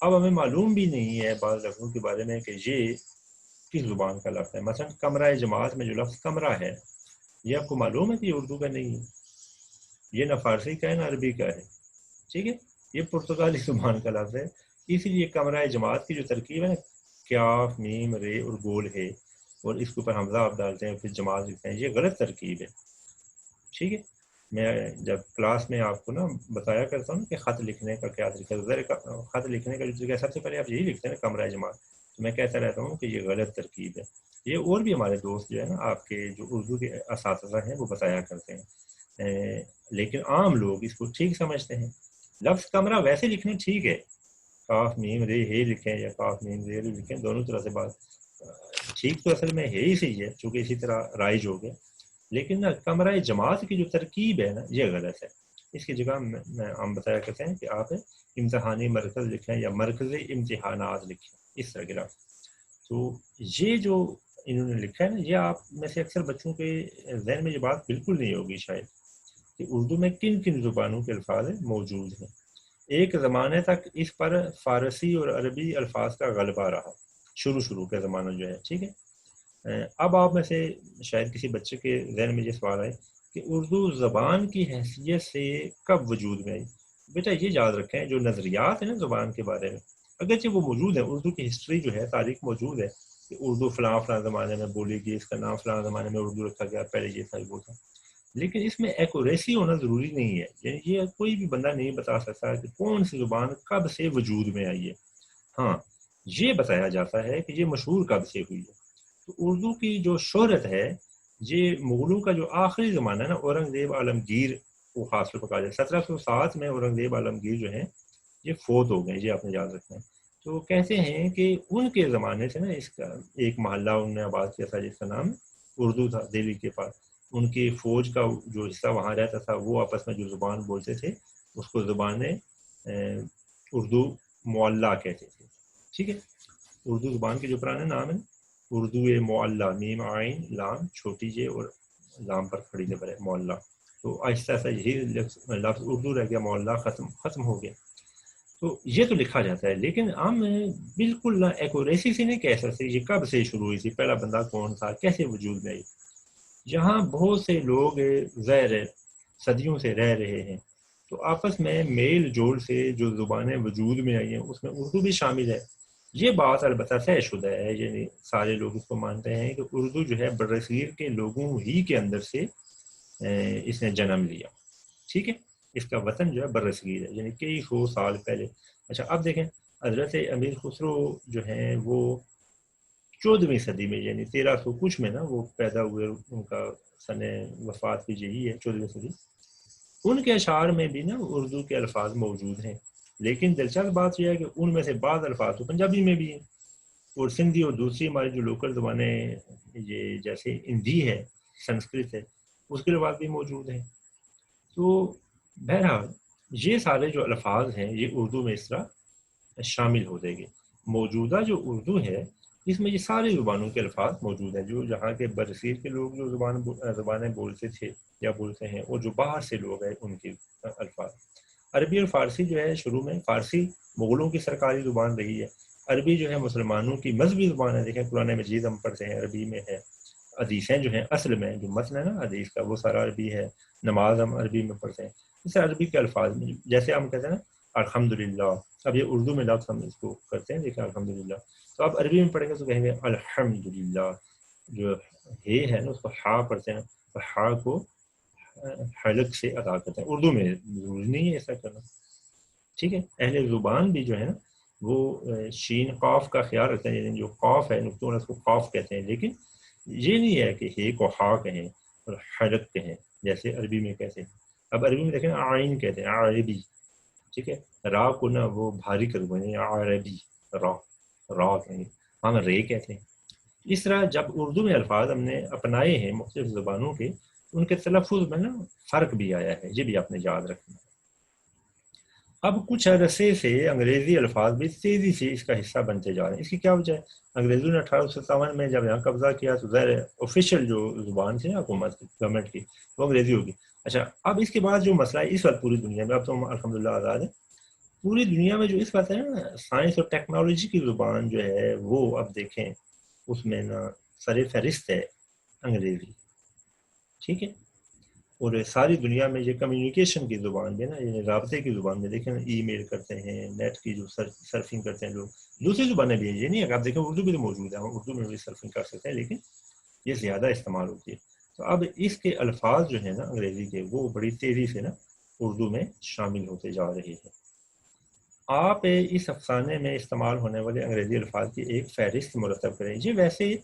اب ہمیں معلوم بھی نہیں ہے بعض لفظوں کے بارے میں کہ یہ کس زبان کا لفظ ہے. مثلا کمرہ جماعت میں جو لفظ کمرہ ہے یہ آپ کو معلوم ہے کہ یہ اردو کا نہیں ہے, یہ نہ فارسی کا ہے نہ عربی کا ہے, ٹھیک ہے, یہ پرتگالی زبان کا لفظ ہے. اسی لیے کمرہ جماعت کی جو ترکیب ہے نا, کیاف میم رے اور گول ہے, اور اس کے اوپر حمزہ آپ ڈالتے ہیں پھر جماعت لکھتے ہیں, یہ غلط ترکیب ہے. ٹھیک ہے, میں جب کلاس میں آپ کو نا بتایا کرتا ہوں کہ خط لکھنے کا کیا طریقہ ہے, خط لکھنے کا جو طریقہ سب سے پہلے آپ یہی لکھتے ہیں نا کمرہ جماعت, تو میں کہتا رہتا ہوں کہ یہ غلط ترکیب ہے. یہ اور بھی ہمارے دوست جو ہے نا آپ کے جو اردو کے اساتذہ ہیں وہ بتایا کرتے ہیں, لیکن عام لوگ اس کو ٹھیک سمجھتے ہیں. لفظ کمرہ ویسے لکھنے ٹھیک ہے, کاف میم رے ہے لکھیں یا کاف میم رے لکھیں, دونوں طرح سے بات ٹھیک تو اصل میں ہے ہی صحیح ہے چونکہ اسی طرح رائج ہو گیا, لیکن نا کمرہ جماعت کی جو ترکیب ہے نا یہ غلط ہے. اس کی جگہ ہم بتایا کرتے ہیں کہ آپ امتحانی مرکز لکھیں یا مرکز امتحانات لکھیں, اس طرح کے لفظ. تو یہ جو انہوں نے لکھا ہے نا, یہ آپ میں سے اکثر بچوں کے ذہن میں یہ بات بالکل نہیں ہوگی شاید کہ اردو میں کن کن زبانوں کے الفاظ موجود ہیں. ایک زمانے تک اس پر فارسی اور عربی الفاظ کا غلبہ رہا, شروع کا زمانہ جو ہے, ٹھیک ہے. اب آپ میں سے شاید کسی بچے کے ذہن میں یہ سوال آئے کہ اردو زبان کی حیثیت سے کب وجود میں آئی. بیٹا یہ یاد رکھیں جو نظریات ہیں نا زبان کے بارے میں, اگرچہ وہ موجود ہیں, اردو کی ہسٹری جو ہے تاریخ موجود ہے کہ اردو فلاں زمانے میں بولی گئی, اس کا نام فلاں زمانے میں اردو رکھا گیا, پہلے یہ تھا وہ تھا, لیکن اس میں ایکوریسی ہونا ضروری نہیں ہے. یعنی یہ کوئی بھی بندہ نہیں بتا سکتا کہ کون سی زبان کب سے وجود میں آئی ہے. ہاں یہ بتایا جاتا ہے کہ یہ مشہور کب سے ہوئی ہے. تو اردو کی جو شہرت ہے یہ مغلوں کا جو آخری زمانہ ہے نا, اورنگزیب عالمگیر کو خاص طور پر کہا جائے. 1707 میں اورنگزیب عالمگیر جو ہیں یہ فوت ہو گئے, یہ آپ نے یاد رکھنا ہے. تو کہتے ہیں کہ ان کے زمانے سے نا اس کا ایک محلہ انہوں نے آباد کیا تھا جس کا نام اردو تھا, دہلی کے پاس. ان کی فوج کا جو حصہ وہاں رہتا تھا وہ آپس میں جو زبان بولتے تھے اس کو زبان اردو معلیٰ کہتے تھے. ٹھیک ہے, اردو زبان کے جو پرانے نام ہیں اردو معلیٰ, میم عین لام چھوٹی جے اور لام پر کھڑی زبر ہے معلیٰ. تو آہستہ آہستہ یہی لفظ اردو رہ گیا, معلیٰ ختم ہو گیا. تو یہ تو لکھا جاتا ہے, لیکن ہم بالکل نہ ایکوریسی سے نہیں کہہ سکتے یہ کب سے شروع ہوئی تھی, پہلا بندہ کون تھا, کیسے وجود میں آئی. یہاں بہت سے لوگ غیر صدیوں سے رہ رہے ہیں, تو آپس میں میل جول سے جو زبانیں وجود میں آئی ہیں اس میں اردو بھی شامل ہے. یہ بات البتہ طے شدہ ہے, یعنی سارے لوگ اس کو مانتے ہیں کہ اردو جو ہے برصغیر کے لوگوں ہی کے اندر سے اس نے جنم لیا. ٹھیک ہے, اس کا وطن جو ہے برصغیر ہے, یعنی کئی سو سال پہلے. اچھا اب دیکھیں, حضرت امیر خسرو جو ہیں وہ 14ویں صدی میں یعنی 1300 کچھ میں نا وہ پیدا ہوئے, ان کا سن وفات بھی یہی ہے 14ویں صدی. ان کے اشعار میں بھی نا اردو کے الفاظ موجود ہیں, لیکن دلچسپ بات یہ ہے کہ ان میں سے بعض الفاظ تو پنجابی میں بھی ہیں, اور سندھی اور دوسری ہماری جو لوکل زبانیں یہ جیسے ہندی ہے, سنسکرت ہے, اس کے الفاظ بھی موجود ہیں. تو بہرحال یہ سارے جو الفاظ ہیں یہ اردو میں اس طرح شامل ہو جائیں گے. موجودہ جو اردو ہے اس میں یہ ساری زبانوں کے الفاظ موجود ہیں جو یہاں کے برصغیر کے لوگ جو زبانیں بولتے تھے یا بولتے ہیں, اور جو باہر سے لوگ ہیں ان کے الفاظ. عربی اور فارسی جو ہے شروع میں فارسی مغلوں کی سرکاری زبان رہی ہے, عربی جو ہے مسلمانوں کی مذہبی زبان ہے. دیکھیں قرآن مجید ہم پڑھتے ہیں عربی میں ہے, حدیثیں جو ہیں اصل میں جو متن ہے نا حدیث کا وہ سارا عربی ہے, نماز ہم عربی میں پڑھتے ہیں. اس سے عربی کے الفاظ میں جیسے ہم کہتے ہیں نا الحمدللہ, اب یہ اردو میں لفظ ہم اس کو کرتے ہیں دیکھیں الحمدللہ, تو آپ عربی میں پڑھیں گے تو کہیں گے الحمدللہ, جو ہے نا اس کو ہا پڑھتے ہیں, تو ہا کو حلق سے ادا کرتے ہیں. اردو میں ضروری نہیں ہے ایسا کرنا. ٹھیک ہے, اہل زبان بھی جو ہے نا وہ شین قاف کا خیال رکھتے ہیں, یعنی جو قاف ہے نقطوں اس کو قاف کہتے ہیں, لیکن یہ نہیں ہے کہ ہے کو ہا کہیں اور حلق کہیں جیسے عربی میں کہتے ہیں. اب عربی میں دیکھیں آئین کہتے ہیں عربی, ٹھیک ہے, را کو نا وہ بھاری کر دیں عربی, را کہیں, ہم رے کہتے ہیں. اس طرح جب اردو میں الفاظ ہم نے اپنائے ہیں مختلف زبانوں کے, ان کے تلفظ میں نا فرق بھی آیا ہے, یہ بھی آپ نے یاد رکھنا ہے. اب کچھ عرصے سے انگریزی الفاظ بھی تیزی سے اس کا حصہ بنتے جا رہے ہیں. اس کی کیا وجہ ہے؟ انگریزوں نے 1857 میں جب یہاں قبضہ کیا تو ظاہر آفیشیل جو زبان تھی نا حکومت کی, گورنمنٹ کی, وہ انگریزی ہوگی. اچھا اب اس کے بعد جو مسئلہ ہے اس وقت پوری دنیا میں, اب تو ہم الحمدللہ آزاد ہیں, پوری دنیا میں جو اس وقت ہے نا سائنس اور ٹیکنالوجی کی زبان جو ہے وہ اب دیکھیں اس میں نا سر فہرست ہے انگریزی، ٹھیک ہے. اور ساری دنیا میں یہ کمیونیکیشن کی زبان ہے نا، یعنی رابطے کی زبان میں دیکھیں نا، ای میل کرتے ہیں، نیٹ کی جو سرفنگ کرتے ہیں لوگ، دوسری زبانیں بھی ہیں، یہ نہیں ہے کہ آپ دیکھیں اردو بھی تو موجود ہے، ہم اردو میں بھی سرفنگ کر سکتے ہیں لیکن یہ زیادہ استعمال ہوتی ہے. تو اب اس کے الفاظ جو ہیں نا انگریزی کے وہ بڑی تیزی سے نا اردو میں شامل ہوتے جا رہے ہیں. آپ اس افسانے میں استعمال ہونے والے انگریزی الفاظ کی ایک فہرست مرتب کریں. یہ ویسے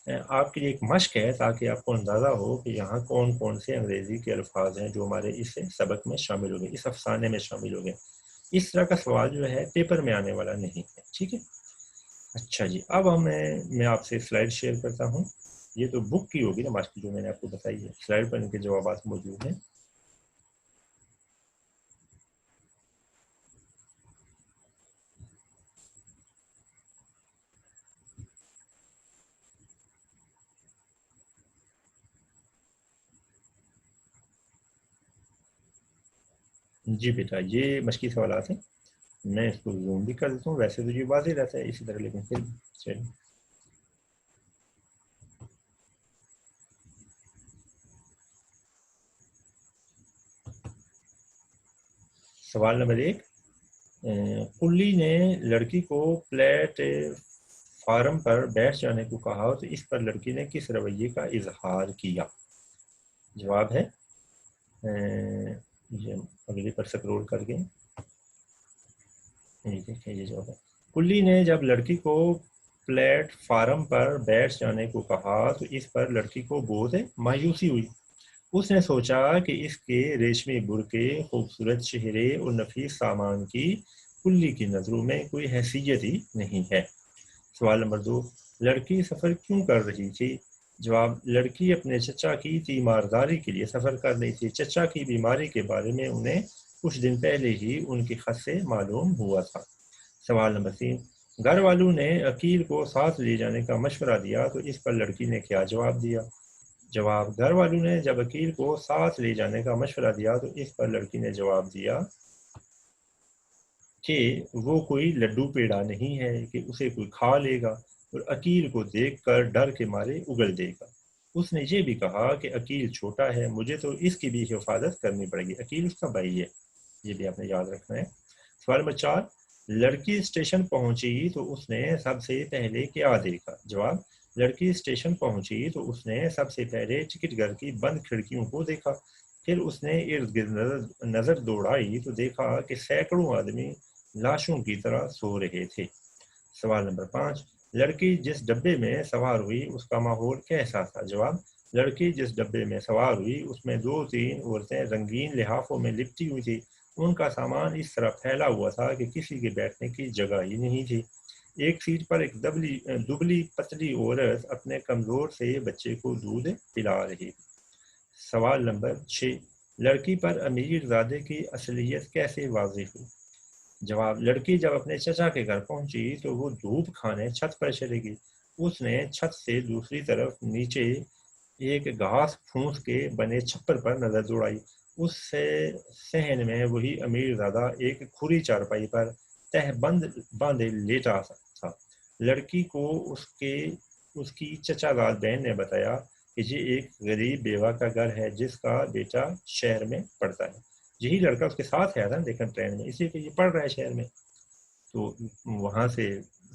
آپ کے لیے ایک مشق ہے تاکہ آپ کو اندازہ ہو کہ یہاں کون کون سے انگریزی کے الفاظ ہیں جو ہمارے اس سبق میں شامل ہو گئے، اس افسانے میں شامل ہو گئے. اس طرح کا سوال جو ہے پیپر میں آنے والا نہیں ہے، ٹھیک ہے. اچھا جی، اب میں آپ سے سلائڈ شیئر کرتا ہوں. یہ تو بک کی ہوگی نا ماسٹر جو میں نے آپ کو بتائی ہے، سلائڈ پر ان کے جوابات موجود ہیں. جی بیٹا، یہ مشقی سوالات ہیں، میں اس کو زوم بھی کر دیتا ہوں، ویسے تو یہ واضح رہتا ہے اسی طرح لیکن پھر چلیے. سوال نمبر 1، قلی نے لڑکی کو پلیٹ فارم پر بیٹھ جانے کو کہا تو اس پر لڑکی نے کس رویے کا اظہار کیا؟ جواب ہے یہ اگلی پر سکرول کر کے یہ جواب ہے. قلی نے جب لڑکی کو پلیٹ فارم پر بیٹھ جانے کو کہا تو اس پر لڑکی کو بہت مایوسی ہوئی. اس نے سوچا کہ اس کے ریشمی برقعے، خوبصورت چہرے اور نفیس سامان کی قلی کی نظروں میں کوئی حیثیت ہی نہیں ہے. سوال نمبر 2، لڑکی سفر کیوں کر رہی تھی؟ جواب، لڑکی اپنے چچا کی تیمارداری کے لیے سفر کر رہی تھی. چچا کی بیماری کے بارے میں انہیں کچھ دن پہلے ہی ان کے خط سے معلوم ہوا تھا. سوال نمبر 3، گھر والوں نے عقیل کو ساتھ لے جانے کا مشورہ دیا تو اس پر لڑکی نے کیا جواب دیا؟ جواب، گھر والوں نے جب عقیل کو ساتھ لے جانے کا مشورہ دیا تو اس پر لڑکی نے جواب دیا کہ وہ کوئی لڈو پیڑا نہیں ہے کہ اسے کوئی کھا لے گا اور عقیل کو دیکھ کر ڈر کے مارے اگل دے گا. اس نے یہ بھی کہا کہ عقیل چھوٹا ہے، مجھے تو اس کی بھی حفاظت کرنی پڑے گی. عقیل اس کا بھائی ہے، یہ بھی آپ نے یاد رکھنا ہے. سوال نمبر 4، لڑکی اسٹیشن پہنچی تو اس نے سب سے پہلے کیا دیکھا؟ جواب، لڑکی اسٹیشن پہنچی تو اس نے سب سے پہلے ٹکٹ گھر کی بند کھڑکیوں کو دیکھا. پھر اس نے ارد گرد نظر دوڑائی تو دیکھا کہ سینکڑوں آدمی لاشوں کی طرح سو رہے تھے. سوال نمبر 5، لڑکی جس ڈبے میں سوار ہوئی اس کا ماحول کیسا تھا؟ جواب، لڑکی جس ڈبے میں سوار ہوئی اس میں 2-3 عورتیں رنگین لحافوں میں لپٹی ہوئی تھی. ان کا سامان اس طرح پھیلا ہوا تھا کہ کسی کے بیٹھنے کی جگہ ہی نہیں تھی. ایک سیٹ پر ایک دبلی پتلی عورت اپنے کمزور سے بچے کو دودھ پلا رہی. سوال نمبر 6، لڑکی پر امیر زادے کی اصلیت کیسے واضح ہوئی؟ جواب، لڑکی جب اپنے چچا کے گھر پہنچی تو وہ دھوپ کھانے چھت پر چلے گئی. اس نے چھت سے دوسری طرف نیچے ایک گھاس پھوس کے بنے چھپر پر نظر دوڑائی. اس سے صحن میں وہی امیر زادہ ایک کھری چارپائی پر تہ بند باندھے لیٹا تھا. لڑکی کو اس کی چچا زاد بہن نے بتایا کہ یہ ایک غریب بیوہ کا گھر ہے جس کا بیٹا شہر میں پڑھتا ہے. یہی لڑکا اس کے ساتھ ہے نا دیکھیں ٹرین میں، اسی لیے یہ پڑھ رہا ہے شہر میں. تو وہاں سے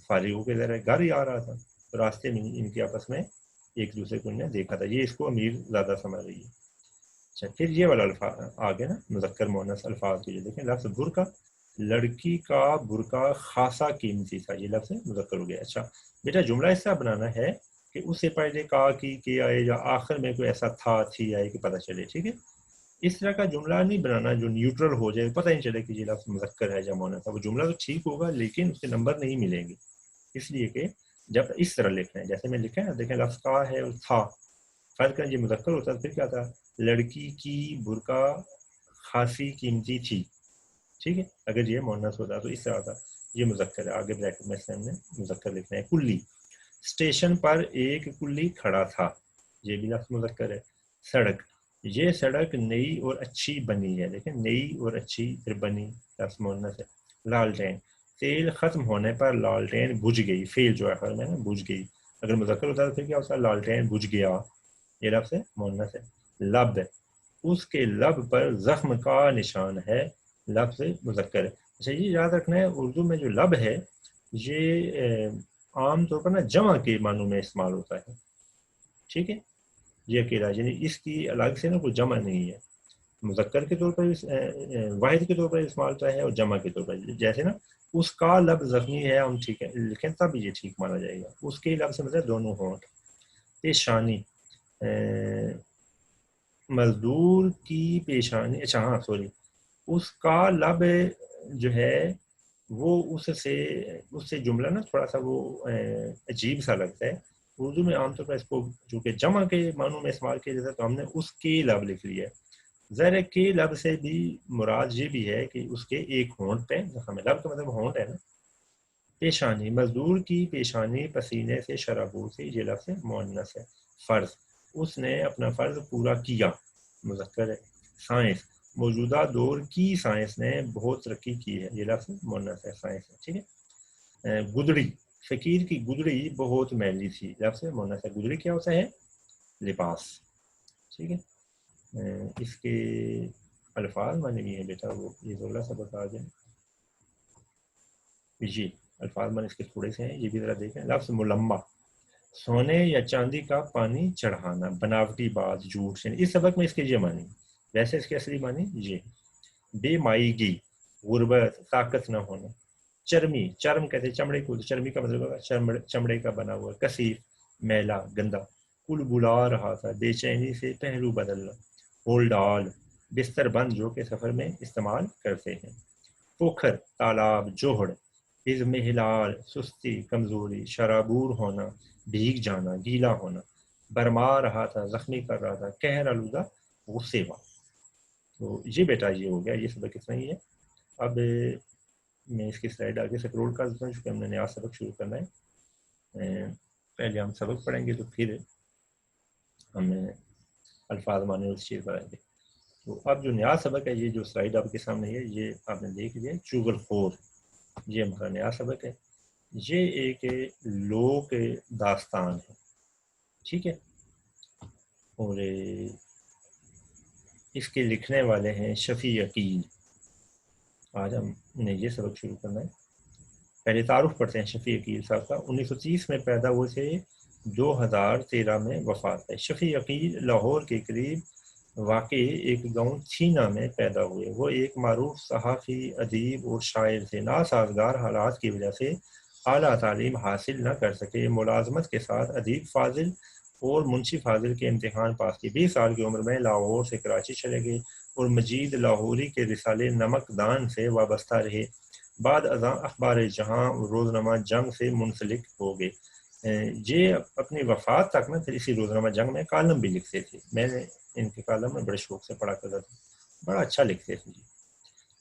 فارغ ہو کے ذرا گھر ہی آ رہا تھا، تو راستے میں ان کے آپس میں ایک دوسرے کو انہیں دیکھا تھا. یہ اس کو امیر زیادہ سمجھ رہی ہے. اچھا، پھر یہ والا الفاظ آگے نا مذکر مؤنث الفاظ کے لیے دیکھیں. لفظ برقع، لڑکی کا برقع خاصا قیمتی تھا، یہ لفظ مذکر ہو گیا. اچھا بیٹا، جملہ اس طرح بنانا ہے کہ اس سے پہلے کہا کی آئے یا آخر میں کوئی ایسا تھا تھی آئے کہ پتہ چلے. ٹھیک ہے، اس طرح کا جملہ نہیں بنانا جو نیوٹرل ہو جائے، پتہ نہیں چلے کہ یہ لفظ مذکر ہے یا مؤنث ہے. وہ جملہ تو ٹھیک ہوگا لیکن اس کے نمبر نہیں ملیں گے، اس لیے کہ جب اس طرح لکھنا ہے جیسے میں لکھا ہے نا، دیکھیں لفظ کا ہے اور تھا، فرض کریں یہ مذکر ہوتا ہے پھر کیا تھا؟ لڑکی کی برقع خاصی قیمتی تھی. ٹھیک ہے، اگر یہ مؤنث ہوتا تو اس طرح ہوتا. یہ مذکر ہے، آگے بریکٹ میں ہم نے مذکر لکھنا ہے. کلی، اسٹیشن پر ایک کلی کھڑا تھا، یہ بھی لفظ مذکر ہے. سڑک، یہ سڑک نئی اور اچھی بنی ہے. دیکھیں نئی اور اچھی پھر بنی، لفظ مؤنث ہے. لالٹین، فعل ختم ہونے پر لالٹین بجھ گئی، فعل جو ہے آخر میں نا بجھ گئی، اگر مذکر ہوتا ہے تو پھر کیا ہوتا ہے؟ لالٹین بجھ گیا، یہ لفظ ہے مؤنث ہے۔ لب، اس کے لب پر زخم کا نشان ہے، لفظ مذکر ہے۔ اچھا یہ یاد رکھنا ہے اردو میں جو لب ہے یہ عام طور پر نا جمع کے معنوں میں استعمال ہوتا ہے، ٹھیک ہے، یہ اکیلا، یعنی اس کی الگ سے نا کوئی جمع نہیں ہے، مذکر کے طور پر واحد کے طور پر استعمال ہوتا ہے اور جمع کے طور پر، جیسے نا اس کا لب زخمی ہے ہم ٹھیک ہے لیکن تب یہ ٹھیک مانا جائے گا، اس کے لب سے مطلب دونوں ہونٹ۔ پیشانی، مزدور کی پیشانی، اچھا ہاں سوری، اس کا لب جو ہے وہ اس سے جملہ نا تھوڑا سا وہ عجیب سا لگتا ہے، اردو میں عام طور پر اس کو چونکہ جمع کے معنوں میں استعمال کیا جاتا ہے تو ہم نے اس کے لب لکھ لیا ہے۔ ظاہر کے لب سے بھی مراد یہ بھی ہے کہ اس کے ایک ہونٹ پہ، ہمیں لب کا مطلب ہونٹ ہے نا۔ پیشانی، مزدور کی پیشانی پسینے سے شرابور سے، یہ لفظ مؤنث ہے۔ فرض، اس نے اپنا فرض پورا کیا، مذکر ہے۔ سائنس، موجودہ دور کی سائنس نے بہت ترقی کی ہے، یہ لفظ مؤنث ہے، سائنس ہے، ٹھیک ہے۔ گدڑی، فقیر کی گدڑی بہت میلی تھی، لفظ مؤنث ہے۔ گدڑی کیا ہوتا ہے؟ لباس، ٹھیک ہے۔ اس کے الفاظ مانے بھی ہیں بیٹا، وہ یہ ذرا سا بتا دیں، جی الفاظ مانے اس کے تھوڑے سے ہیں، یہ بھی ذرا دیکھیں۔ لفظ ملمہ، سونے یا چاندی کا پانی چڑھانا، بناوٹی بات، جھوٹ، یعنی اس سبق میں اس کے یہ معنی، ویسے اس کے اصلی معنی یہ۔ بے مائیگی، غربت، طاقت نہ ہونا۔ چرمی، چرم کہتے ہیں چمڑے کو، چرمی کا مطلب ہوگا چمڑے کا بنا ہوا، کثیف، میلا، گندا۔ کل بلا رہا تھا، بے چینی سے پہلو بدلنا۔ ہول ڈال، بستر بند جو کہ سفر میں استعمال کرتے ہیں۔ پوکھر، تالاب، جوہڑ۔ ازمہلال، سستی، کمزوری۔ شرابور ہونا، بھیگ جانا، گیلا ہونا۔ برما رہا تھا، زخمی کر رہا تھا۔ قہر آلودہ، غصے والا۔ تو یہ بیٹا یہ ہو گیا، یہ سبق اتنا ہی ہے۔ اب میں اس کی سلائڈ آگے سکرول کر دیتا ہوں چونکہ ہم نے نیا سبق شروع کرنا ہے۔ پہلے ہم سبق پڑھیں گے تو پھر ہم الفاظ معنی اس چیز پر آئیں گے۔ تو اب جو نیا سبق ہے، یہ جو سلائڈ آپ کے سامنے ہے، یہ آپ نے دیکھ لیا، چغل خور، یہ ہمارا نیا سبق ہے۔ یہ ایک لوک داستان ہے، ٹھیک ہے، اور اس کے لکھنے والے ہیں شفیع عقیل۔ آج ہم نے یہ سبق شروع کرنا ہے۔ پہلے تعارف پڑھتے ہیں شفیع عقیل صاحب کا۔ 1930 میں پیدا ہوئے تھے، 2013 میں وفات ہے۔ شفیع عقیل لاہور کے قریب واقع ایک گاؤں چھینا میں پیدا ہوئے۔ وہ ایک معروف صحافی، ادیب اور شاعر تھے۔ ناسازگار حالات کی وجہ سے اعلیٰ تعلیم حاصل نہ کر سکے۔ ملازمت کے ساتھ ادیب فاضل اور منشی فاضل کے امتحان پاس کیے۔ 20 سال کی عمر میں لاہور سے کراچی چلے گئے اور مجید لاہوری کے رسالے نمک دان سے وابستہ رہے۔ بعد ازاں اخبار جہاں اور روزنامہ جنگ سے منسلک ہو گئے۔ یہ اپنی وفات تک میں پھر اسی روزنامہ جنگ میں کالم بھی لکھتے تھے، میں نے ان کے کالم میں بڑے شوق سے پڑھا کرتا تھا، بڑا اچھا لکھتے تھے جی۔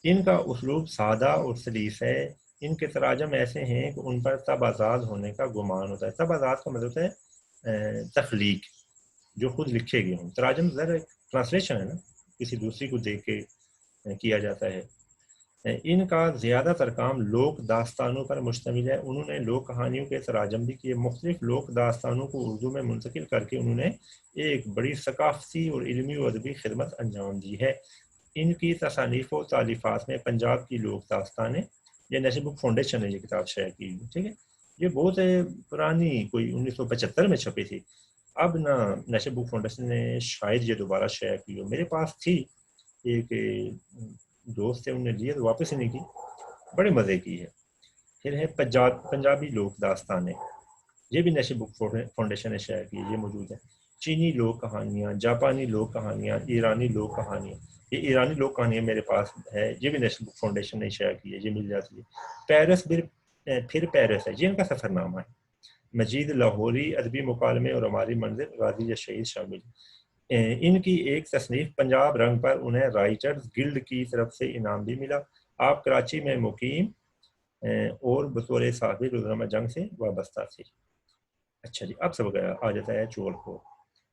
ان کا اسلوب سادہ اور سلیس ہے۔ ان کے تراجم ایسے ہیں کہ ان پر تب آزاد ہونے کا گمان ہوتا ہے۔ تب آزاد کا مطلب ہے تخلیق، جو خود لکھے گئے ہوں۔ تراجم ذرا ٹرانسلیشن ہے نا، کسی دوسری کو دیکھ کے کیا جاتا ہے۔ ان کا زیادہ تر کام لوک داستانوں پر مشتمل ہے۔ انہوں نے لوک کہانیوں کے تراجم بھی کیے۔ مختلف لوک داستانوں کو اردو میں منتقل کر کے انہوں نے ایک بڑی ثقافتی اور علمی و ادبی خدمت انجام دی ہے۔ ان کی تصانیف و تالیفات میں پنجاب کی لوک داستانیں، یہ نیشنل بک فاؤنڈیشن نے یہ کتاب شائع کی، ٹھیک ہے، یہ بہت پرانی، کوئی 1975 میں چھپی تھی۔ اب نہ نیشنل بک فاؤنڈیشن نے شاید یہ دوبارہ شائع کی ہو، میرے پاس تھی، ایک دوست تھے انہوں نے لیے تو واپس ہی نہیں کی، بڑے مزے کی ہے۔ پھر ہے پنجابی لوک داستانیں، یہ بھی نیشنل بک فاؤنڈیشن نے شائع کی ہے، یہ موجود ہے۔ چینی لوک کہانیاں، جاپانی لوک کہانیاں، ایرانی لوک کہانیاں، یہ ایرانی لوک کہانیاں میرے پاس ہے، یہ بھی نیشنل بک فاؤنڈیشن نے شائع کی ہے، یہ مل جاتی ہے۔ پیرس پھر پیرس ہے، یہ ان کا سفر نامہ ہے۔ مجید لاہوری، ادبی مکالمے اور ہماری منزل، غازی یا شہید شامل۔ ان کی ایک تصنیف پنجاب رنگ پر انہیں رائٹرز گلڈ کی طرف سے انعام بھی ملا۔ آپ کراچی میں مقیم اور بطور صحافی روزنامہ جنگ سے وابستہ تھے۔ اچھا جی، اب سب آ جاتا ہے چغل خور۔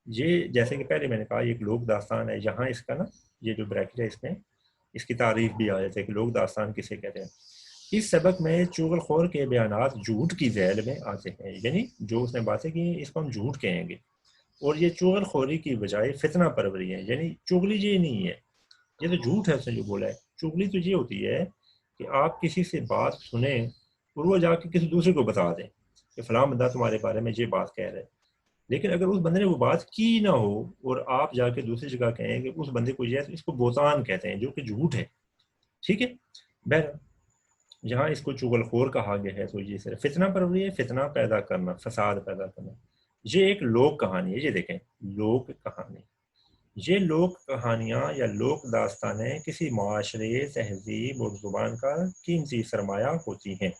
یہ جیسے کہ پہلے میں نے کہا یہ ایک لوک داستان ہے، یہاں اس کا نا یہ جو بریکٹ ہے اس میں اس کی تعریف بھی آ جاتی ہے کہ لوک داستان کسے کہتے ہیں۔ اس سبق میں چغل خور کے بیانات جھوٹ کی ذیل میں آتے ہیں، یعنی جو اس نے باتیں کی اس کو ہم جھوٹ کہیں گے، اور یہ چغل خوری کی بجائے فتنہ پروری ہے، یعنی چغلی یہ نہیں ہے، یہ تو جھوٹ ہے اس نے جو بولا ہے۔ چغلی تو یہ ہوتی ہے کہ آپ کسی سے بات سنیں اور وہ جا کے کسی دوسرے کو بتا دیں کہ فلاں بندہ تمہارے بارے میں یہ بات کہہ رہا ہے، لیکن اگر اس بندے نے وہ بات کی نہ ہو اور آپ جا کے دوسری جگہ کہیں کہ اس بندے کو یہ ہے، تو اس کو بہتان کہتے ہیں جو کہ جھوٹ ہے، ٹھیک ہے۔ بہرحال جہاں اس کو چغل خور کہا گیا ہے تو یہ صرف فتنہ پروری ہے، فتنہ پیدا کرنا، فساد پیدا کرنا۔ یہ ایک لوک کہانی ہے، یہ دیکھیں، لوک کہانی، یہ لوک کہانیاں یا لوک داستانیں کسی معاشرے، تہذیب اور زبان کا قیمتی سرمایہ ہوتی ہیں۔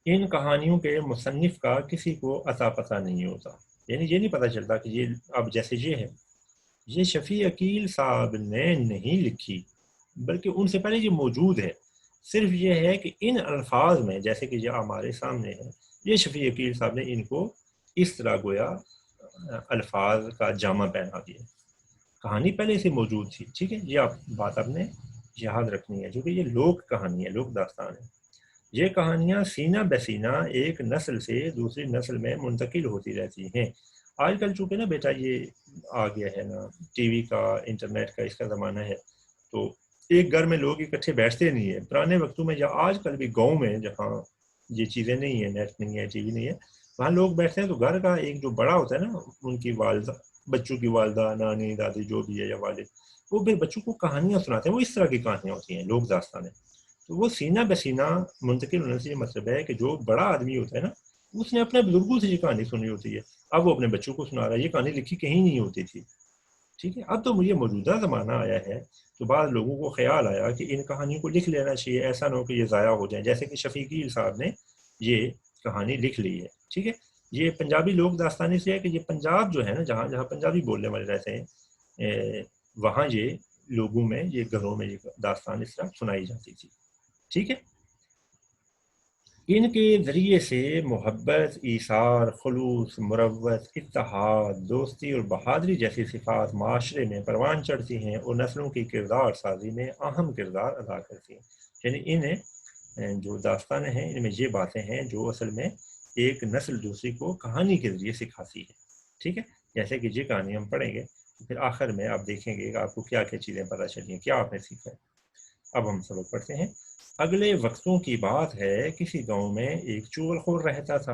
ان کہانیوں کے مصنف کا کسی کو عطا پتہ نہیں ہوتا، یعنی یہ نہیں پتہ چلتا کہ یہ اب جیسے یہ ہے، یہ شفیع عقیل صاحب نے نہیں لکھی، بلکہ ان سے پہلے یہ موجود ہے، صرف یہ ہے کہ ان الفاظ میں جیسے کہ یہ ہمارے سامنے ہے، یہ شفیع عقیل صاحب نے ان کو اس طرح گویا الفاظ کا جامع پہنا دیا۔ کہانی پہلے سے موجود تھی، ٹھیک ہے، یہ آپ بات آپ نے یاد رکھنی ہے، جو کہ یہ لوک کہانی ہے، لوک داستان ہے۔ یہ کہانیاں سینہ بسینہ ایک نسل سے دوسری نسل میں منتقل ہوتی رہتی ہیں۔ آج کل چونکہ نا بیٹا یہ آ گیا ہے نا، ٹی وی کا، انٹرنیٹ کا، اس کا زمانہ ہے، تو ایک گھر میں لوگ اکٹھے بیٹھتے نہیں ہیں۔ پرانے وقتوں میں یا آج کل بھی گاؤں میں جہاں یہ چیزیں نہیں ہیں، نیٹ نہیں ہے، ٹی وی نہیں ہے، وہاں لوگ بیٹھتے ہیں تو گھر کا ایک جو بڑا ہوتا ہے نا، ان کی والدہ، بچوں کی والدہ، نانی، دادی، جو بھی ہے، یا والد، وہ پھر بچوں کو کہانیاں سناتے ہیں۔ وہ اس طرح کی کہانیاں ہوتی ہیں، لوک داستانیں۔ تو وہ سینہ بسینہ منتقل ہونے سے یہ مطلب ہے کہ جو بڑا آدمی ہوتا ہے نا، اس نے اپنے بزرگوں سے یہ کہانی سنی ہوتی ہے، اب وہ اپنے بچوں کو سنا رہا ہے۔ یہ کہانی لکھی کہیں نہیں ہوتی تھی، ٹھیک ہے۔ اب تو مجھے موجودہ زمانہ آیا ہے تو بعض لوگوں کو خیال آیا کہ ان کہانیوں کو لکھ لینا چاہیے، ایسا نہ ہو کہ یہ ضائع ہو جائیں، جیسے کہ شفیع عقیل صاحب نے یہ کہانی لکھ لی ہے، ٹھیک ہے۔ یہ پنجابی لوک داستانی سے ہے کہ یہ پنجاب جو ہے نا، جہاں جہاں پنجابی بولنے والے رہتے ہیں، وہاں یہ لوگوں میں، یہ گھروں میں یہ داستان اس طرح سنائی جاتی تھی، ٹھیک ہے۔ ان کے ذریعے سے محبت، ایثار، خلوص، مروت، اتحاد، دوستی اور بہادری جیسی صفات معاشرے میں پروان چڑھتی ہیں اور نسلوں کی کردار سازی میں اہم کردار ادا کرتی ہیں۔ یعنی انہیں جو داستانیں ہیں، ان میں یہ باتیں ہیں جو اصل میں ایک نسل دوسری کو کہانی کے ذریعے سکھاتی ہے، ٹھیک ہے۔ جیسے کہ یہ کہانی ہم پڑھیں گے، پھر آخر میں آپ دیکھیں گے کہ آپ کو کیا کیا چیزیں پتہ چلی ہیں، کیا آپ نے سیکھا ہے۔ اب ہم سبق پڑھتے ہیں۔ اگلے وقتوں کی بات ہے، کسی گاؤں میں ایک چغل خور رہتا تھا۔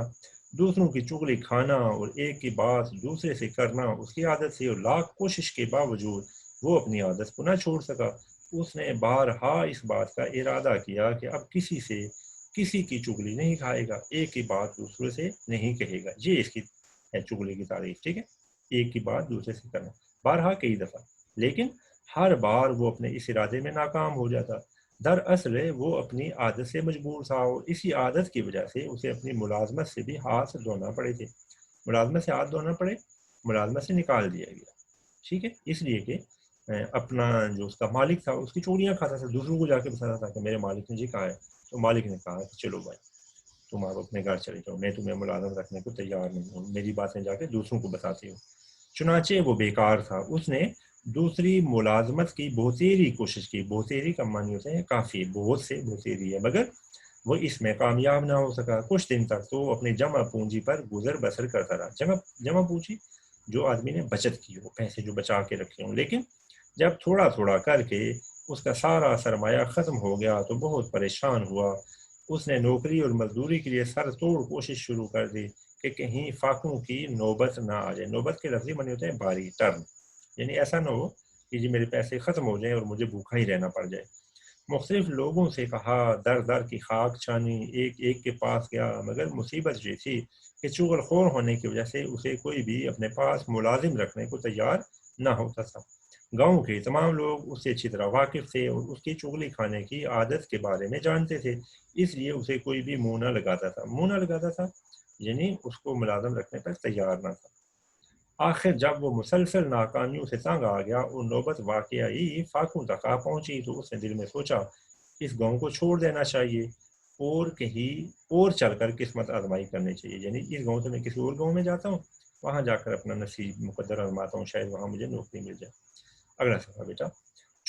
دوسروں کی چغلی کھانا اور ایک کی بات دوسرے سے کرنا اس کی عادت تھی، اور لاکھ کوشش کے باوجود وہ اپنی عادت کو نہ چھوڑ سکا۔ اس نے بارہا اس بات کا ارادہ کیا کہ اب کسی کی چغلی نہیں کھائے گا، ایک کی بات دوسرے سے نہیں کہے گا۔ یہ اس کی ہے چغلی کی تعریف، ٹھیک ہے، ایک کی بات دوسرے سے کرنا، بارہا کئی دفعہ، لیکن ہر بار وہ اپنے اس ارادے میں ناکام ہو جاتا۔ دراصل وہ اپنی عادت سے مجبور تھا، اور اسی عادت کی وجہ سے اسے اپنی ملازمت سے بھی ہاتھ دھونا پڑے تھے۔ ملازمت سے ہاتھ دھونا پڑے، ملازمت سے نکال دیا گیا، ٹھیک ہے، اس لیے کہ اپنا جو اس کا مالک تھا اس کی چوریاں کھاتا تھا، دوسروں کو جا کے بتاتا تھا کہ میرے مالک نے جی کہا ہے، تو مالک نے کہا کہ چلو بھائی تم آپ اپنے گھر چلے جاؤ، میں تمہیں ملازم رکھنے کو تیار نہیں ہوں، میری باتیں جا کے دوسروں کو بتاتے ہو۔ چنانچہ وہ بیکار تھا، اس نے دوسری ملازمت کی بہتیری کوشش کی۔ بہتیری کا معنی ہوتا ہے کافی، بہت سے بہتیری ہے، مگر وہ اس میں کامیاب نہ ہو سکا۔ کچھ دن تک تو اپنی جمع پونجی پر گزر بسر کرتا رہا۔ جمع پونجی جو آدمی نے بچت کی ہو، پیسے جو بچا کے رکھے ہوں، لیکن جب تھوڑا تھوڑا کر کے اس کا سارا سرمایہ ختم ہو گیا تو بہت پریشان ہوا۔ اس نے نوکری اور مزدوری کے لیے سر توڑ کوشش شروع کر دی کہ کہیں فاقوں کی نوبت نہ آ جائے۔ نوبت کے لفظی معنی ہوتے ہیں باری، ٹرن، یعنی ایسا نہ ہو کہ جی میرے پیسے ختم ہو جائیں اور مجھے بھوکا ہی رہنا پڑ جائے۔ مختلف لوگوں سے کہا، در در کی خاک چھانی، ایک ایک کے پاس گیا، مگر مصیبت یہ تھی کہ چغل خور ہونے کی وجہ سے اسے کوئی بھی اپنے پاس ملازم رکھنے کو تیار نہ ہوتا تھا۔ گاؤں کے تمام لوگ اس سے اچھی طرح واقف تھے اور اس کی چغلی کھانے کی عادت کے بارے میں جانتے تھے، اس لیے اسے کوئی بھی منہ نہ لگاتا تھا۔ منہ نہ لگاتا تھا یعنی اس کو ملازم رکھنے پر تیار نہ تھا۔ آخر جب وہ مسلسل ناکامیوں سے تنگ آ گیا اور نوبت واقعی فاقوں تک آ پہنچی، تو اس نے دل میں سوچا اس گاؤں کو چھوڑ دینا چاہیے اور کہیں اور چل کر قسمت آزمائی کرنی چاہیے، یعنی اس گاؤں سے میں کسی اور گاؤں میں جاتا ہوں، وہاں جا کر اپنا نصیب مقدر آزماتا ہوں، شاید وہاں مجھے نوکری مل جائے۔ اگلا صفحہ بیٹا۔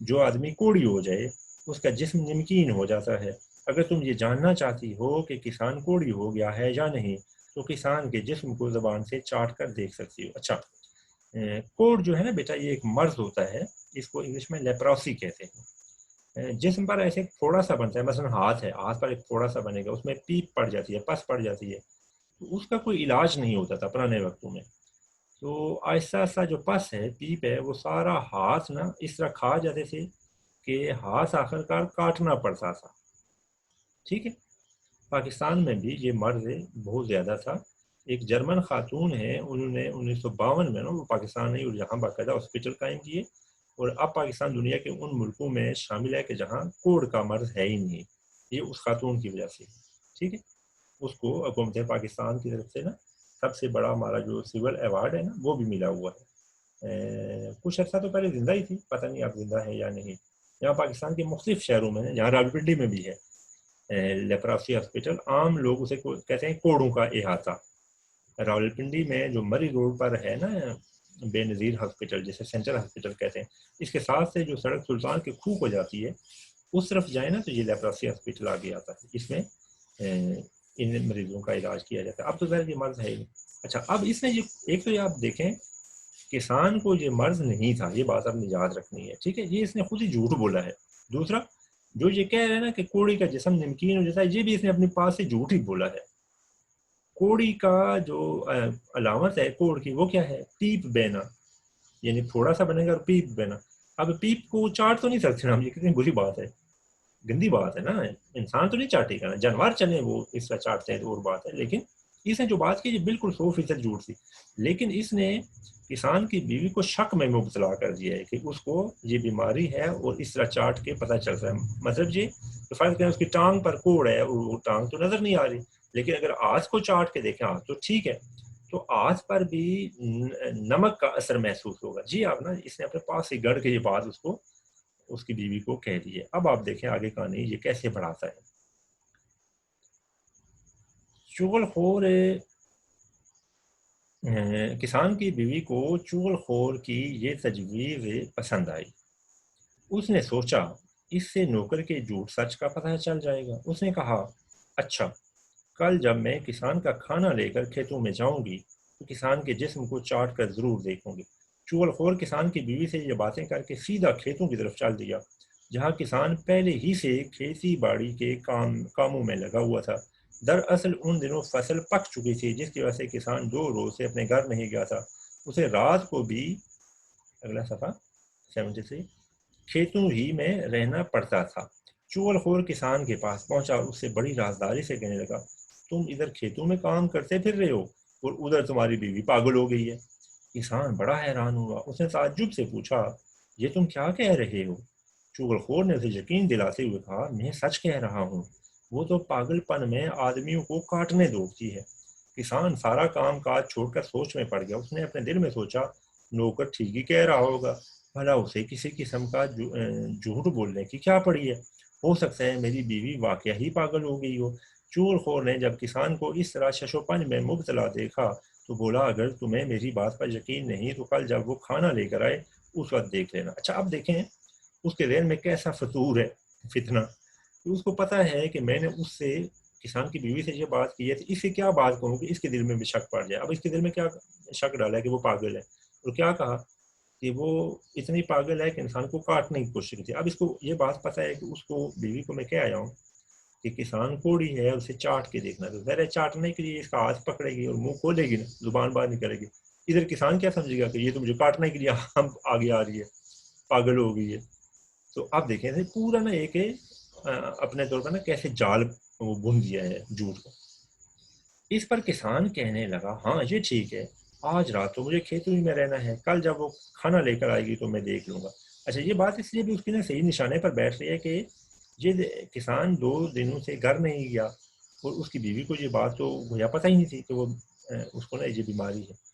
جو آدمی کوڑی ہو جائے اس کا جسم نمکین ہو جاتا ہے۔ اگر تم یہ جاننا چاہتی ہو کہ کسان کوڑی ہو گیا ہے یا نہیں تو کسان کے جسم کو زبان سے چاٹ کر دیکھ سکتی ہو۔ اچھا، کوڑ جو ہے نا بیٹا، یہ ایک مرض ہوتا ہے، اس کو انگلش میں لیپروسی کہتے ہیں۔ جسم پر ایسے تھوڑا سا بنتا ہے، مثلا ہاتھ ہے، ہاتھ پر ایک تھوڑا سا بنے گا، اس میں پیپ پڑ جاتی ہے، پس پڑ جاتی ہے، تو اس کا کوئی علاج نہیں ہوتا تھا پرانے وقتوں میں۔ تو آہستہ آہستہ جو پس ہے، پیپ ہے، وہ سارا ہاتھ نا اس طرح کھا جاتے تھے کہ ہاتھ آخر کار کاٹنا پڑتا تھا۔ ٹھیک ہے، پاکستان میں بھی یہ مرض بہت زیادہ تھا۔ ایک جرمن خاتون ہے، انہوں نے 1952 میں نا وہ پاکستان نہیں اور یہاں باقاعدہ ہاسپٹل قائم کیے، اور اب پاکستان دنیا کے ان ملکوں میں شامل ہے کہ جہاں کوڑ کا مرض ہے ہی نہیں۔ یہ اس خاتون کی وجہ سے۔ ٹھیک ہے، اس کو حکومت پاکستان کی طرف سے نا سب سے بڑا ہمارا جو سول ایوارڈ ہے نا وہ بھی ملا ہوا ہے۔ کچھ عرصہ تو پہلے زندہ ہی تھی، پتہ نہیں اب زندہ ہے یا نہیں۔ یہاں پاکستان کے مختلف شہروں میں، یہاں راولپنڈی میں بھی ہے لیپراسی ہاسپٹل، عام لوگ اسے کہتے ہیں کوڑوں کا احاطہ۔ راولپنڈی میں جو مری روڈ پر ہے نا بے نظیر ہاسپٹل، جسے سینٹرل ہاسپٹل کہتے ہیں، اس کے ساتھ سے جو سڑک سلطان کے خوہ کو جاتی ہے اس طرف جائیں نا تو یہ لیپراسی ہاسپٹل آگے آتا ہے، اس میں ان مریضوں کا علاج کیا جاتا ہے۔ اب تو ظاہر یہ مرض ہے ہی نہیں۔ اچھا، اب اس میں یہ ایک تو یہ آپ دیکھیں، کسان کو یہ مرض نہیں تھا، یہ بات آپ نے یاد رکھنی ہے۔ ٹھیک ہے، یہ اس نے خود ہی جھوٹ بولا ہے۔ دوسرا، جو یہ کہہ رہے ہیں نا کہ کوڑی کا جسم نمکین ہو جاتا ہے، یہ بھی اس نے اپنے پاس سے جھوٹ ہی بولا ہے۔ کوڑی کا جو علامت ہے کوڑ کی، وہ کیا ہے؟ پیپ بینا، یعنی تھوڑا سا بنے گا اور پیپ بینا۔ اب پیپ کو چاٹ تو نہیں سکتے ہم، یہ کتنی بری بات ہے، گندی بات ہے نا۔ انسان تو نہیں چاٹے گا نا، جانور چلیں وہ اس طرح چاٹتے ہیں تو اور بات ہے، لیکن اس نے جو بات کی یہ بالکل 100% جھوٹ تھی۔ لیکن اس نے کسان کی بیوی کو شک میں مبتلا کر دیا ہے کہ اس کو یہ بیماری ہے اور اس طرح چاٹ کے پتہ چل رہا ہے۔ مطلب یہ تو فرض کریں اس کی ٹانگ پر کوڑ ہے اور وہ ٹانگ تو نظر نہیں آ رہی، لیکن اگر آج کو چاٹ کے دیکھیں تو ٹھیک ہے، تو آج پر بھی نمک کا اثر محسوس ہوگا۔ جی آپ نا، اس نے اپنے پاس سے گڑھ کے یہ بات اس کی بیوی کو کہہ دی ہے۔ اب آپ دیکھیں آگے کہانی یہ کیسے بڑھاتا ہے۔ چغل خور کسان کی بیوی کو چغل خور کی یہ تجویز پسند آئی۔ اس نے سوچا اس سے نوکر کے جھوٹ سچ کا پتہ چل جائے گا۔ اس نے کہا، اچھا، کل جب میں کسان کا کھانا لے کر کھیتوں میں جاؤں گی تو کسان کے جسم کو چاٹ کر ضرور دیکھوں گی۔ چغل خور کسان کی بیوی سے یہ باتیں کر کے سیدھا کھیتوں کی طرف چل دیا، جہاں کسان پہلے ہی سے کھیتی باڑی کے کاموں میں لگا ہوا تھا۔ دراصل ان دنوں فصل پک چکی تھی، جس کی وجہ سے کسان 2 روز سے اپنے گھر نہیں گیا تھا۔ اسے رات کو بھی، اگلا صفحہ 73، کھیتوں ہی میں رہنا پڑتا تھا۔ چغل خور کسان کے پاس پہنچا اور اس سے بڑی رازداری سے کہنے لگا، تم ادھر کھیتوں میں کام کرتے پھر رہے ہو اور ادھر تمہاری بیوی پاگل ہو گئی ہے۔ کسان بڑا حیران ہوا، اس نے تعجب سے پوچھا، یہ تم کیا کہہ رہے ہو؟ چغل خور نے اسے یقین دلاتے ہوئے کہا، میں سچ کہہ رہا ہوں، وہ تو پاگل پن میں آدمیوں کو کاٹنے دوڑتی ہے۔ کسان سارا کام کاج چھوڑ کر سوچ میں پڑ گیا۔ اس نے اپنے دل میں سوچا، نوکر ٹھیک ہی کہہ رہا ہوگا، بھلا اسے کسی قسم کا جھوٹ بولنے کی کیا پڑی ہے؟ ہو سکتا ہے میری بیوی واقعہ ہی پاگل ہو گئی ہو۔ چغل خور نے جب کسان کو اس طرح شش و پنج میں مبتلا دیکھا تو بولا، اگر تمہیں میری بات پر یقین نہیں تو کل جب وہ کھانا لے کر آئے اس وقت دیکھ لینا۔ اچھا، اب دیکھیں اس کے ذہن میں کیسا فطور ہے، فتنہ۔ اس کو پتا ہے کہ میں نے اس سے، کسان کی بیوی سے یہ بات کی ہے تو اس سے کیا بات کہوں کہ اس کے دل میں بھی شک پڑ جائے۔ اب اس کے دل میں کیا شک ڈالا ہے کہ وہ پاگل ہے، اور کیا کہا کہ وہ اتنی پاگل ہے کہ انسان کو کاٹنے کی کوشش کی۔ اب اس کو یہ بات پتہ ہے کہ اس کو بیوی کو میں کہہ آیا ہوں کہ کسان کوڑی ہے، اسے چاٹ کے دیکھنا۔ تو ظاہر چاٹنے کے لیے اس کا ہاتھ پکڑے گی اور منہ کھولے گی نا، زبان باہر نکلے گی، ادھر کسان کیا سمجھے گا کہ یہ تو مجھے کاٹنے کے لیے ہم آگے آ رہی ہے، پاگل ہو گئی ہے۔ تو اب دیکھیں پورا نا ایک اپنے طور پر نا کیسے جال وہ بن دیا ہے جھوٹ کو۔ اس پر کسان کہنے لگا، ہاں یہ ٹھیک ہے، آج رات تو مجھے کھیتوں ہی میں رہنا ہے، کل جب وہ کھانا لے کر آئے گی تو میں دیکھ لوں گا۔ اچھا، یہ بات اس لیے بھی اس کی نا صحیح نشانے پر بیٹھ رہی ہے کہ یہ کسان 2 دنوں سے گھر نہیں گیا اور اس کی بیوی کو یہ بات تو گویا پتہ ہی نہیں تھی کہ وہ اس کو نا یہ بیماری ہے۔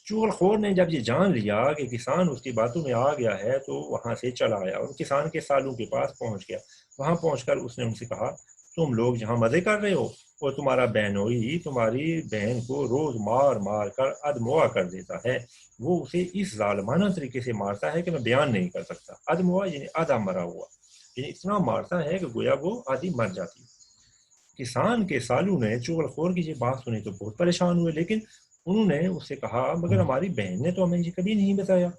چغل خور نے جب یہ جان لیا کہ کسان اس کی باتوں میں آ گیا ہے تو وہاں سے چلا آیا اور کسان کے سالوں کے پاس پہنچ گیا۔ وہاں پہنچ کر اس نے ان سے کہا، تم لوگ جہاں مزے کر رہے ہو اور تمہارا بہنوئی تمہاری بہن کو روز مار مار کر ادموا کر دیتا ہے، وہ اسے اس ظالمانہ طریقے سے مارتا ہے کہ میں بیان نہیں کر سکتا۔ ادموا یعنی آدھا مرا ہوا، یعنی اتنا مارتا ہے کہ گویا وہ آدھی مر جاتی ہے۔ کسان کے سالو نے چغل خور کی یہ بات سنی تو بہت پریشان ہوئے، لیکن انہوں نے اس سے کہا مگر ہماری بہن نے تو ہمیں یہ کبھی نہیں بتایا۔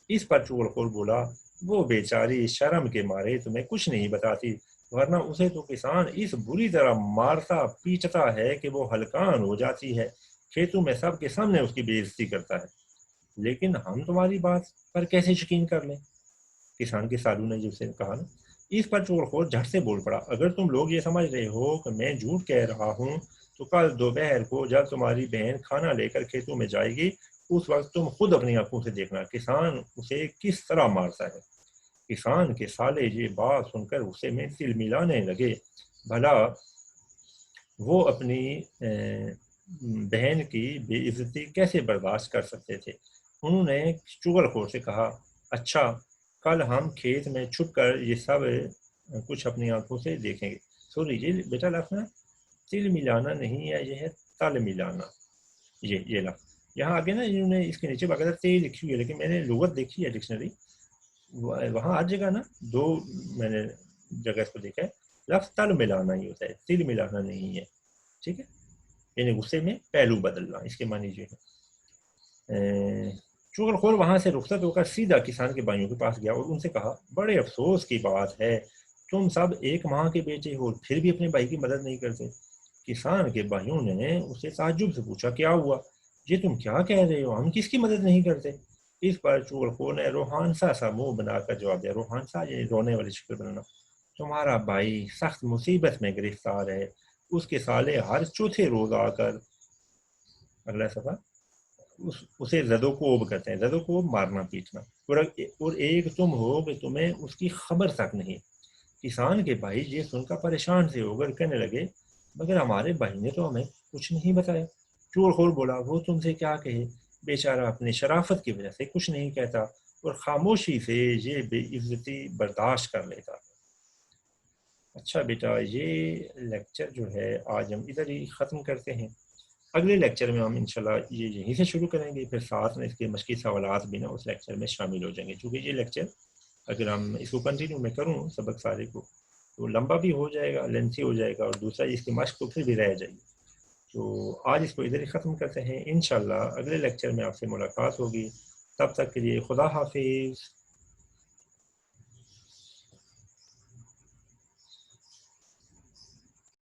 اس پر چغل خور بولا وہ بیچاری شرم کے مارے تمہیں کچھ نہیں بتاتی، ورنہ اسے تو کسان اس بری طرح مارتا پیٹتا ہے کہ وہ ہلکان ہو جاتی ہے، کھیتوں میں سب کے سامنے اس کی بے عزتی کرتا ہے۔ لیکن ہم تمہاری بات پر کیسے یقین کر لیں؟ کسان کے سالو نے جس سے کہا نا۔ اس پر چغل خور جھٹ سے بول پڑا اگر تم لوگ یہ سمجھ رہے ہو کہ میں جھوٹ کہہ رہا ہوں تو کل دوپہر کو جب تمہاری بہن کھانا لے کر کھیتوں میں جائے گی اس وقت تم خود اپنی آنکھوں سے دیکھنا کسان اسے کس طرح مارتا ہے۔ کسان کے سالے یہ بات سن کر غصے میں تل ملانے لگے، بھلا وہ اپنی بہن کی بے عزتی کیسے برداشت کر سکتے تھے۔ انہوں نے چغل خور سے کہا اچھا کل ہم کھیت میں چھپ کر یہ سب کچھ اپنی آنکھوں سے دیکھیں گے۔ سوری یہ بیٹا لفظ نا تل ملانا نہیں ہے، یہ ہے تل ملانا، یہ لفظ یہاں آگے نا انہوں نے اس کے نیچے باقاعدہ تے لکھی ہوئی ہے، لیکن میں نے لغت دیکھی ہے ڈکشنری، وہاں ہر جگہ نا دو میں نے جگہ اس کو دیکھا ہے لفظ تل ملانا ہی ہوتا ہے، تل ملانا نہیں ہے، ٹھیک ہے، یعنی غصے میں پہلو بدلنا، اس کے معنی یہ ہے۔ چغل خور وہاں سے رخصت ہو کر سیدھا کسان کے بھائیوں کے پاس گیا اور ان سے کہا بڑے افسوس کی بات ہے تم سب ایک ماں کے بیٹے ہو پھر بھی اپنے بھائی کی مدد نہیں کرتے۔ کسان کے بھائیوں نے اسے تعجب سے پوچھا کیا ہوا، یہ تم کیا کہہ رہے ہو، ہم کس کی مدد نہیں کرتے؟ اس پر چغل خور نے روحانسا سا منہ بنا کر جواب دیا، روحانسا یعنی رونے والی شکل بنانا، تمہارا بھائی سخت مصیبت میں گرفتار ہے، اس کے سالے ہر چوتھے روز آ کر اگلا صفحہ اسے زد و کوب کرتے ہیں، زد و کوب مارنا پیٹنا، اور ایک تم ہو کہ تمہیں اس کی خبر تک نہیں۔ کسان کے بھائی یہ سن کر پریشان سے ہو کر کہنے لگے مگر ہمارے بھائی نے تو ہمیں کچھ نہیں بتایا۔ چغل خور بولا وہ تم سے کیا کہے، بیچارہ اپنی شرافت کی وجہ سے کچھ نہیں کہتا اور خاموشی سے یہ بے عزتی برداشت کر لیتا۔ اچھا بیٹا یہ لیکچر جو ہے آج ہم ادھر ہی ختم کرتے ہیں، اگلے لیکچر میں ہم انشاءاللہ یہ یہیں سے شروع کریں گے، پھر ساتھ میں اس کے مشقی سوالات بھی نا اس لیکچر میں شامل ہو جائیں گے، چونکہ یہ لیکچر اگر ہم اس کو کنٹینیو میں کروں سبق سارے کو تو لمبا بھی ہو جائے گا، لینتھی ہو جائے گا، اور دوسرا اس کی مشق تو پھر بھی رہ جائے گی۔ تو آج اس کو ادھر ہی ختم کرتے ہیں، انشاءاللہ اگلے لیکچر میں آپ سے ملاقات ہوگی، تب تک کے لیے خدا حافظ۔